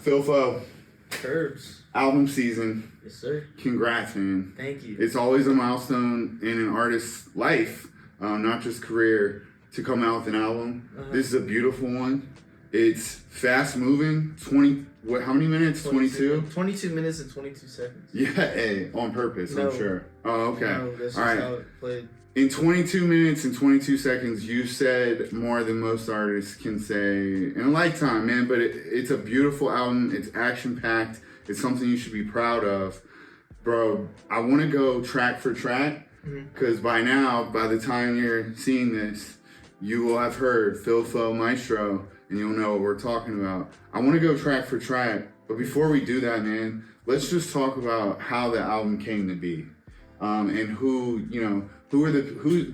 PhilFo, Kirbs. album season. Yes, sir. Congrats, man. Thank you. It's always a milestone in an artist's life, not just career, to come out with an album. This is a beautiful one. It's fast moving. How many minutes? 22? 22 minutes and 22 seconds. Yeah, hey, on purpose, No. I'm sure. Oh, okay. No, that's just All right. how it played. In 22 minutes and 22 seconds, you said more than most artists can say in a lifetime, man. But it's a beautiful album. It's action-packed. It's something you should be proud of. Bro, I want to go track for track because by now, by the time you're seeing this, you will have heard PhilFo Maestro and you'll know what we're talking about. I want to go track for track. But before we do that, man, let's just talk about how the album came to be. And who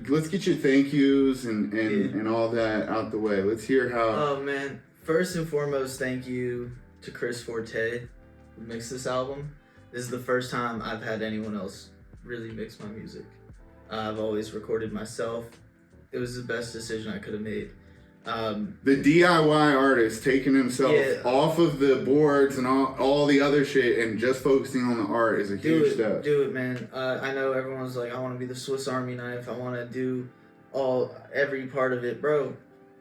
let's get your thank yous and all that out the way. Let's hear how. Oh man, first and foremost, thank you to Chris Forte who mixed this album. This is the first time I've had anyone else really mix my music. I've always recorded myself. It was the best decision I could have made. The DIY artist taking himself off of the boards and all the other shit and just focusing on the art is a huge step. Do it, man. I know everyone's like, I want to be the Swiss Army knife. I want to do every part of it. Bro,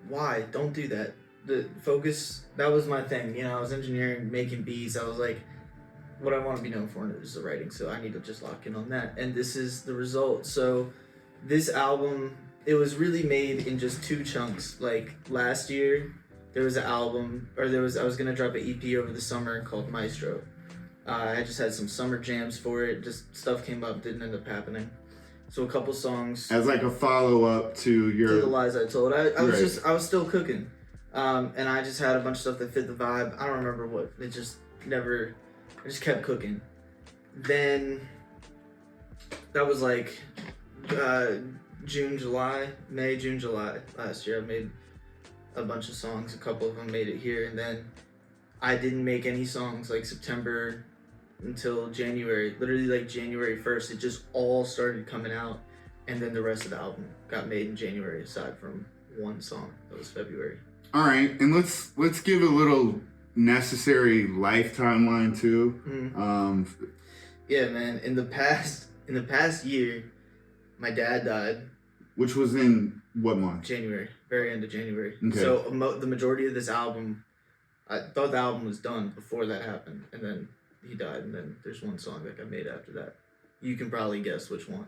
why? Don't do that. The focus, that was my thing. You know, I was engineering, making beats. I was like, what I want to be known for is the writing. So I need to just lock in on that. And this is the result. So this album, it was really made in just two chunks. Like last year, there was an album, I was gonna drop an EP over the summer called Maestro. I just had some summer jams for it. Just stuff came up, didn't end up happening. So a couple songs. As like a follow up to the lies I told. I was still cooking, and I just had a bunch of stuff that fit the vibe. I don't remember what. I just kept cooking. Then that was like June, July last year. I made a bunch of songs. A couple of them made it here, and then I didn't make any songs like September until January. Literally like January 1st, it just all started coming out, and then the rest of the album got made in January, aside from one song that was February. All right, and let's give a little necessary life timeline too. Yeah, man. In the past year, my dad died. Which was in what month? January, very end of January. Okay. So the majority of this album, I thought the album was done before that happened, and then he died, and then there's one song that got made after that. You can probably guess which one.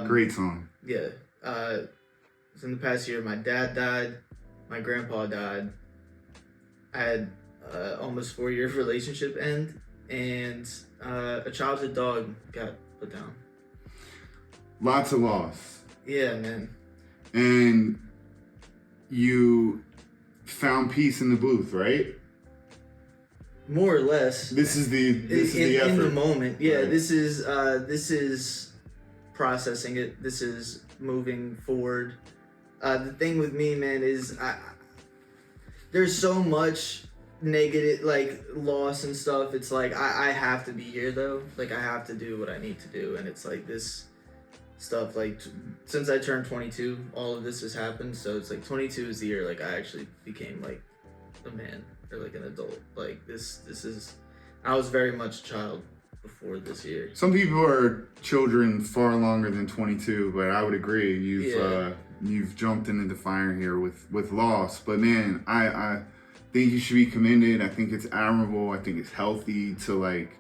Great song. Yeah. So in the past year, my dad died, my grandpa died. I had almost 4-year relationship end, and a childhood dog got put down. Lots of loss. Yeah, man. And you found peace in the booth, right? More or less. This is the effort. In the moment. Yeah, right. This is processing it. This is moving forward. The thing with me, man, is there's so much negative, like, loss and stuff. It's like I have to be here though. Like, I have to do what I need to do, and it's like this stuff, like, since I turned 22, all of this has happened. So it's like 22 is the year like I actually became like a man or like an adult. Like this is, I was very much a child before this year. Some people are children far longer than 22, but I would agree you've jumped into the fire here with loss. But man, I think you should be commended. I think it's admirable. I think it's healthy to like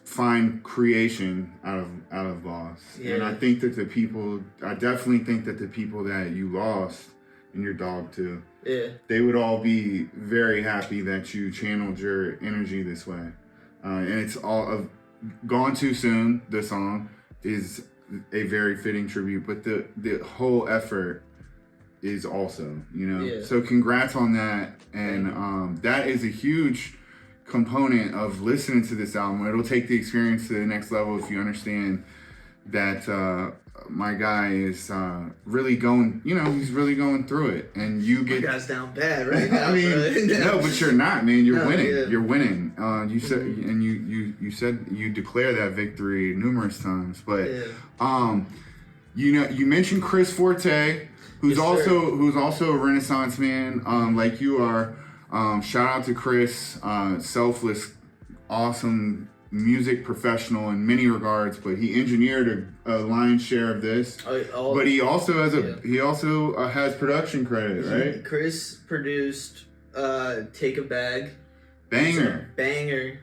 find creation out of loss. Yeah. And I think that I definitely think that the people that you lost, and your dog too, they would all be very happy that you channeled your energy this way. And it's all of Gone Too Soon, the song, is a very fitting tribute, but the whole effort is also, so congrats on that. And that is a huge component of listening to this album. It'll take the experience to the next level if you understand that my guy is really going, he's really going through it, and you get. My guy's down bad right now. I mean, no, but you're not, man. You're winning. Yeah. You're winning. You said, and you said you declare that victory numerous times, but you mentioned Chris Forte, who's Yes, also a Renaissance man, like you are. Shout out to Chris, selfless, awesome music professional in many regards, but he engineered a lion's share of this. But he also has production credit, right? Chris produced "Take a Bag," banger.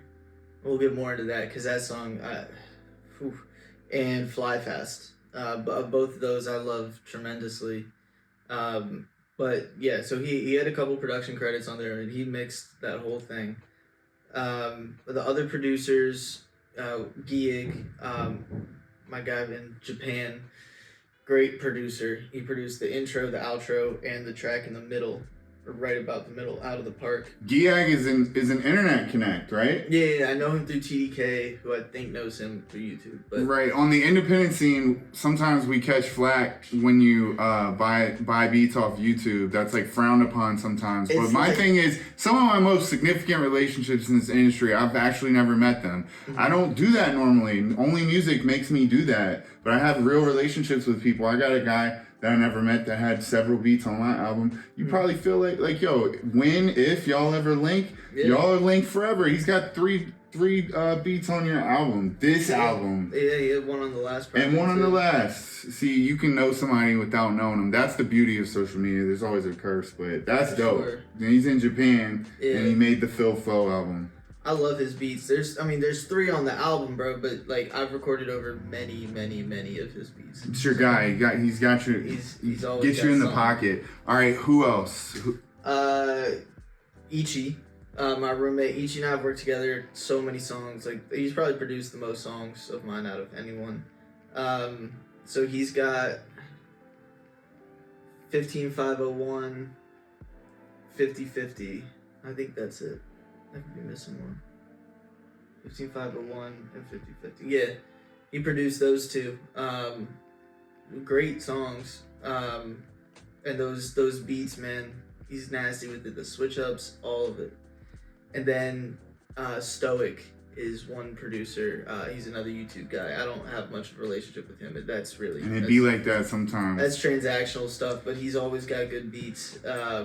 We'll get more into that because that song, and "Fly Fast." Both of those I love tremendously. But yeah, so he had a couple production credits on there, and he mixed that whole thing. The other producers, Gieg, my guy in Japan, great producer. He produced the intro, the outro, and the track in the middle, or right about the middle, Out of the Park. Gieg is an internet connect, right? Yeah, I know him through TDK, who I think knows him through YouTube. But right, on the independent scene, sometimes we catch flack when you buy beats off YouTube. That's like frowned upon sometimes. But my thing is, some of my most significant relationships in this industry, I've actually never met them. Mm-hmm. I don't do that normally. Only music makes me do that. But I have real relationships with people. I got a guy that I never met that had several beats on my album. You probably feel like yo, if y'all ever link, y'all are linked forever. He's got three beats on your album. This album. Yeah, he had one on the last project. And one on the last. See, you can know somebody without knowing them. That's the beauty of social media. There's always a curse, but that's dope. Sure. And he's in Japan, and he made the PhilFo album. I love his beats. There's 3 on the album, bro, but like I've recorded over many of his beats. It's your guy. He's got you. He's always get you in the pocket. All right, who else? Ichi, my roommate. Ichi and I have worked together so many songs. Like he's probably produced the most songs of mine out of anyone. So he's got 15501, 5050. I think that's it. I could be missing one. 15501 and 5050. Yeah, he produced those two. Great songs. And those beats, man. He's nasty with it. The switch ups, all of it. And then Stoic is one producer. He's another YouTube guy. I don't have much of a relationship with him, but that's really... And it'd be like that sometimes. That's transactional stuff, but he's always got good beats.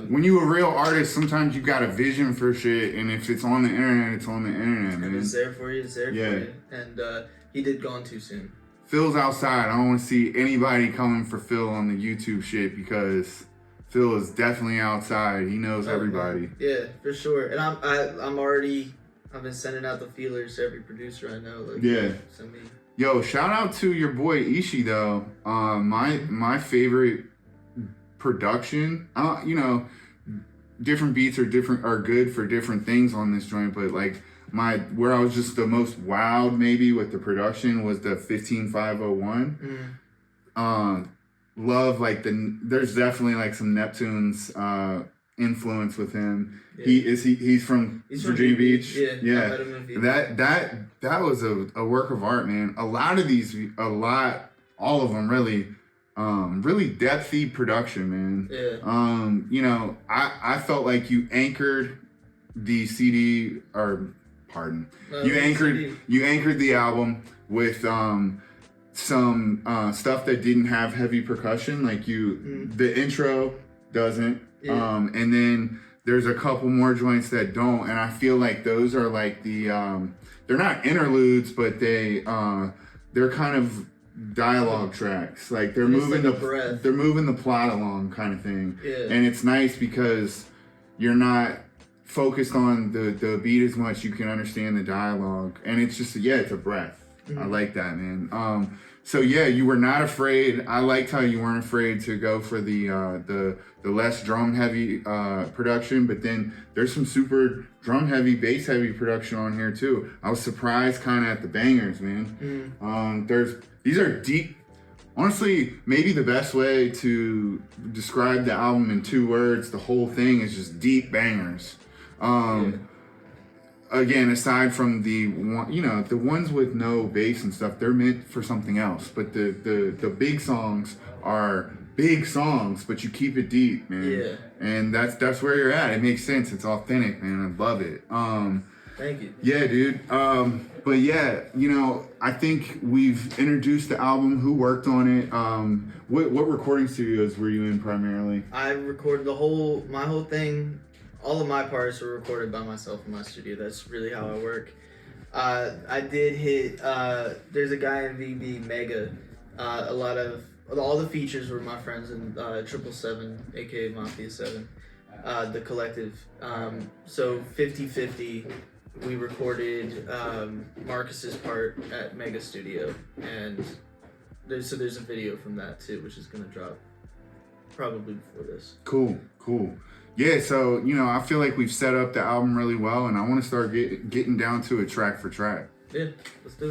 When you're a real artist, sometimes you got a vision for shit, and if it's on the internet, it's on the internet, man. If it's there for you, it's there for you. And he did Gone Too Soon. Phil's outside. I don't want to see anybody coming for Phil on the YouTube shit, because Phil is definitely outside. He knows everybody. Yeah, for sure. And I've been sending out the feelers to every producer I know. Send me. Yo, shout out to your boy Ishi though. My favorite production. Different beats are good for different things on this joint, but like where I was just the most wowed maybe with the production was the 15501. Love there's definitely like some Neptune's influence with him. Yeah. He's from Virginia Beach. Yeah. That was a work of art, man. All of them really depthy production, man. Yeah. I felt like you anchored the CD, you anchored the album with some stuff that didn't have heavy percussion, like the intro doesn't. Yeah. And then there's a couple more joints that don't, and I feel like those are like the they're not interludes, but they're kind of dialogue tracks. Like they're moving the plot along, kind of thing. Yeah. And it's nice because you're not focused on the beat as much. You can understand the dialogue, and it's just it's a breath. I like that, man. So yeah, you were not afraid. I liked how you weren't afraid to go for the less drum heavy production, but then there's some super drum heavy, bass heavy production on here too. I was surprised kind of at the bangers, man. These are deep. Honestly, maybe the best way to describe the album in 2 words, the whole thing is just deep bangers. Again, aside from the ones with no bass and stuff, they're meant for something else. But the big songs are big songs, but you keep it deep, man. Yeah. And that's where you're at. It makes sense. It's authentic, man. I love it. Thank you. Yeah, dude. But yeah, I think we've introduced the album. Who worked on it? What recording studios were you in primarily? I recorded my whole thing all of my parts were recorded by myself in my studio. That's really how I work. I did hit. There's a guy in VB Mega. All the features were my friends in 777, aka Mafia 7, the collective. So 50-50, we recorded Marcus's part at Mega Studio, and there's a video from that too, which is gonna drop probably before this. Cool. Yeah, so, I feel like we've set up the album really well, and I want to start getting down to it track for track. Yeah, let's do it.